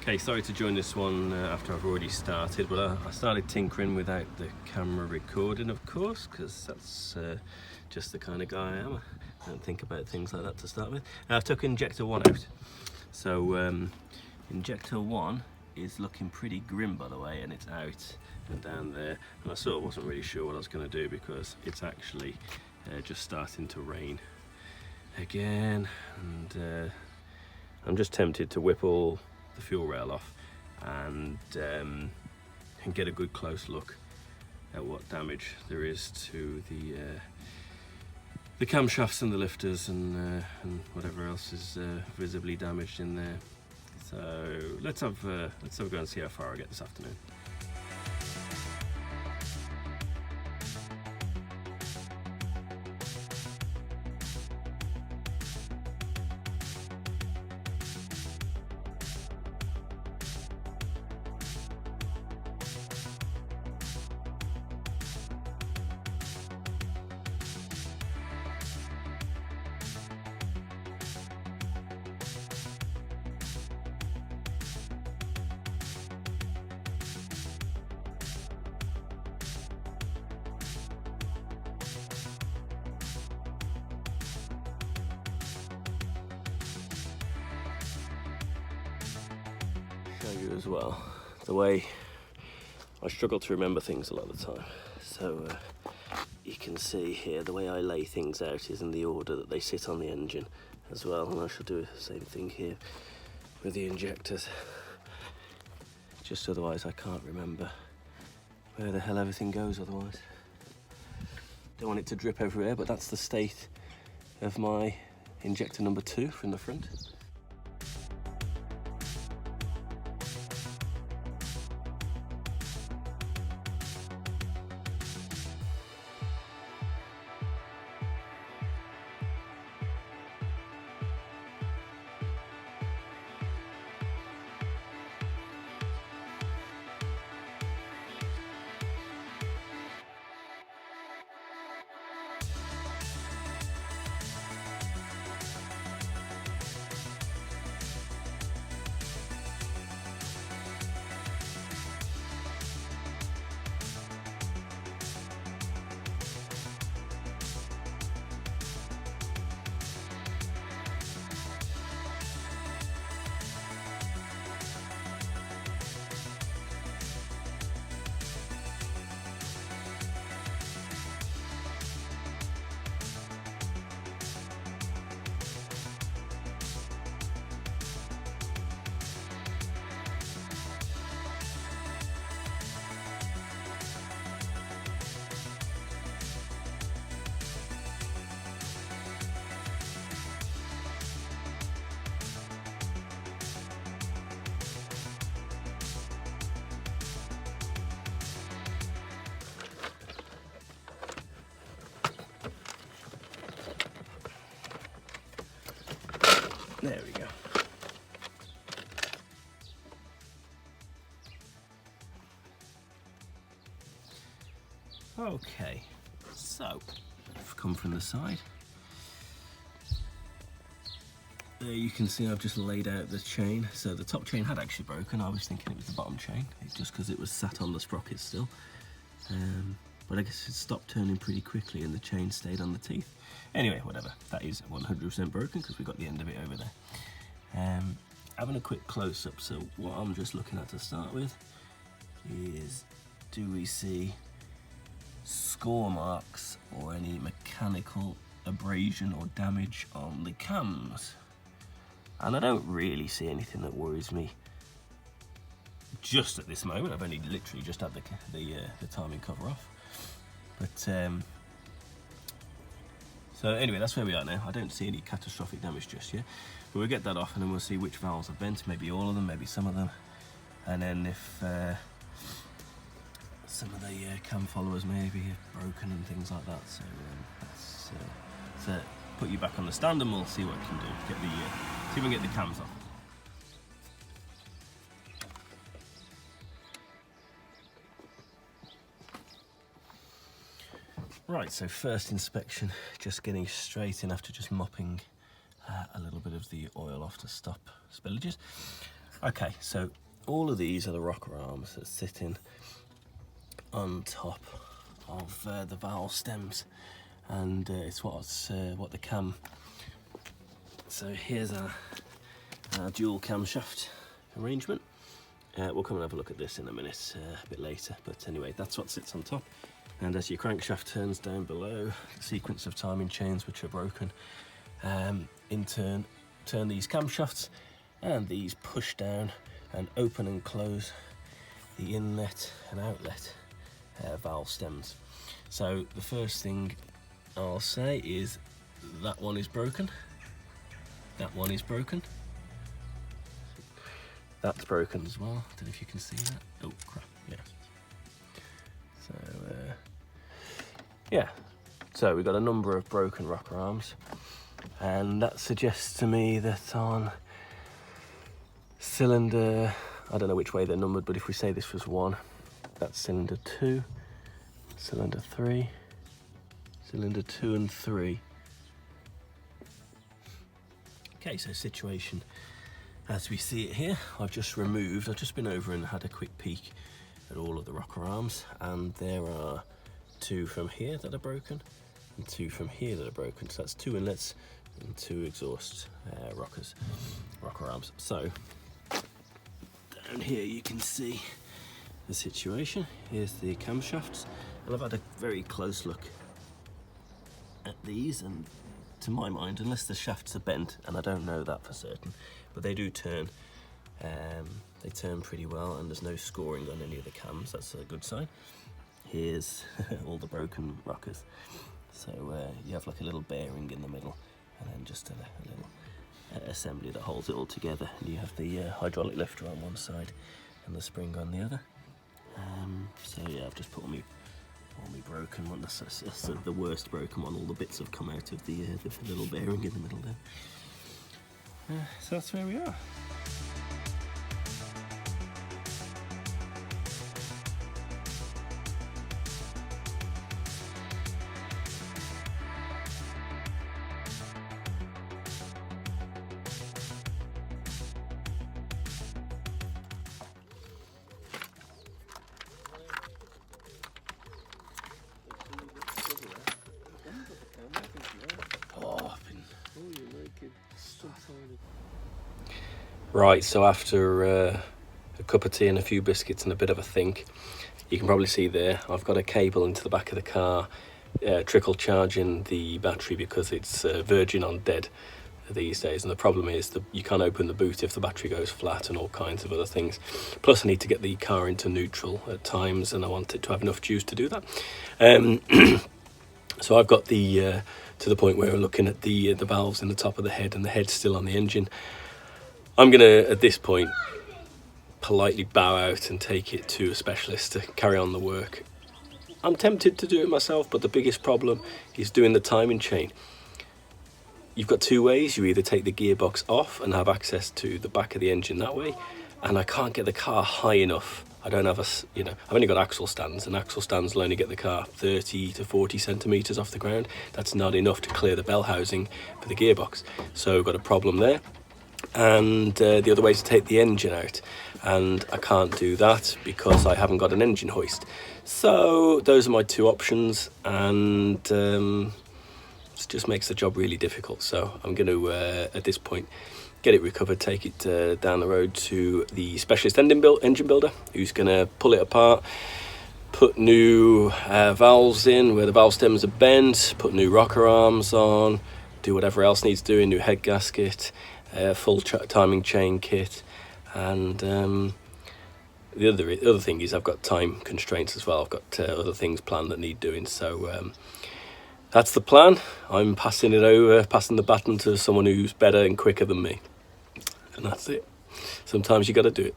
Okay, sorry to join this one after I've already started, but I started tinkering without the camera recording, of course, because that's just the kind of guy I am. I don't think about things like that to start with. I've took injector 1 out. So injector 1 is looking pretty grim, by the way, and it's out and down there. And I sort of wasn't really sure what I was going to do because it's actually just starting to rain again, and I'm just tempted to whip all the fuel rail off and get a good close look at what damage there is to the camshafts and the lifters and whatever else is visibly damaged in there. So let's have a go and see how far I get this afternoon. Show you as well the way I struggle to remember things a lot of the time. So you can see here the way I lay things out is in the order that they sit on the engine as well, and I shall do the same thing here with the injectors, just otherwise I can't remember where the hell everything goes otherwise. Don't want it to drip everywhere, but that's the state of my injector number 2 from the front. There we go. Okay, so I've come from the side. There you can see I've just laid out the chain. So the top chain had actually broken. I was thinking it was the bottom chain, just because it was sat on the sprocket still. But I guess it stopped turning pretty quickly and the chain stayed on the teeth. Anyway, whatever, that is 100% broken because we got the end of it over there. Having a quick close-up, so what I'm just looking at to start with is, do we see score marks or any mechanical abrasion or damage on the cams? And I don't really see anything that worries me just at this moment. I've only literally just had the timing cover off. But so anyway, that's where we are now. I don't see any catastrophic damage just yet, but we'll get that off and then we'll see which valves are bent, maybe all of them, maybe some of them, and then if some of the cam followers maybe are broken and things like that. So let's put you back on the stand and we'll see what we can do. See if we can get the cams off. Right, so first inspection, just getting straight in after just mopping a little bit of the oil off to stop spillages. Okay, so all of these are the rocker arms that are sitting on top of the valve stems, and it's what the cam. So here's our dual camshaft arrangement. We'll come and have a look at this in a minute, a bit later, but anyway, that's what sits on top. And as your crankshaft turns down below, the sequence of timing chains which are broken in turn turn these camshafts, and these push down and open and close the inlet and outlet valve stems. So the first thing I'll say is that one is broken, that one is broken, that's broken as well. Don't know if you can see that. Oh crap, yeah. So yeah, so we've got a number of broken rocker arms, and that suggests to me that on cylinder, I don't know which way they're numbered, but if we say this was 1, that's cylinder 2, cylinder 3, cylinder 2 and 3. Okay, so situation as we see it here, I've just been over and had a quick peek at all of the rocker arms, and there are 2 from here that are broken and 2 from here that are broken. So that's 2 inlets and 2 exhaust rocker arms. So down here you can see the situation. Here's the camshafts, and I've had a very close look at these, and to my mind, unless the shafts are bent, and I don't know that for certain, but they do turn. They turn pretty well, and there's no scoring on any of the cams. That's a good sign. Here's all the broken rockers. So you have like a little bearing in the middle, and then just a little assembly that holds it all together. And you have the hydraulic lifter on one side and the spring on the other. So yeah, I've just put all my broken one. That's the worst broken one. All the bits have come out of the little bearing in the middle there. So that's where we are. Right, so after a cup of tea and a few biscuits and a bit of a think, you can probably see there I've got a cable into the back of the car, trickle charging the battery because it's virgin on dead these days, and the problem is that you can't open the boot if the battery goes flat and all kinds of other things. Plus I need to get the car into neutral at times, and I want it to have enough juice to do that. So I've got the to the point where we're looking at the valves in the top of the head, and the head's still on the engine. I'm going to, at this point, politely bow out and take it to a specialist to carry on the work. I'm tempted to do it myself, but the biggest problem is doing the timing chain. You've got 2 ways. You either take the gearbox off and have access to the back of the engine that way, and I can't get the car high enough. I don't have I've only got axle stands, and axle stands will only get the car 30 to 40 centimetres off the ground. That's not enough to clear the bell housing for the gearbox. So I've got a problem there. And the other way is to take the engine out, and I can't do that because I haven't got an engine hoist. So those are my 2 options, and it just makes the job really difficult. So I'm going to at this point get it recovered, take it down the road to the specialist engine builder, who's going to pull it apart, put new valves in where the valve stems are bent, put new rocker arms on, do whatever else needs doing, new head gasket, full timing chain kit, and the other thing is I've got time constraints as well. I've got other things planned that need doing, so that's the plan. I'm passing the baton to someone who's better and quicker than me, and that's it. Sometimes you got to do it.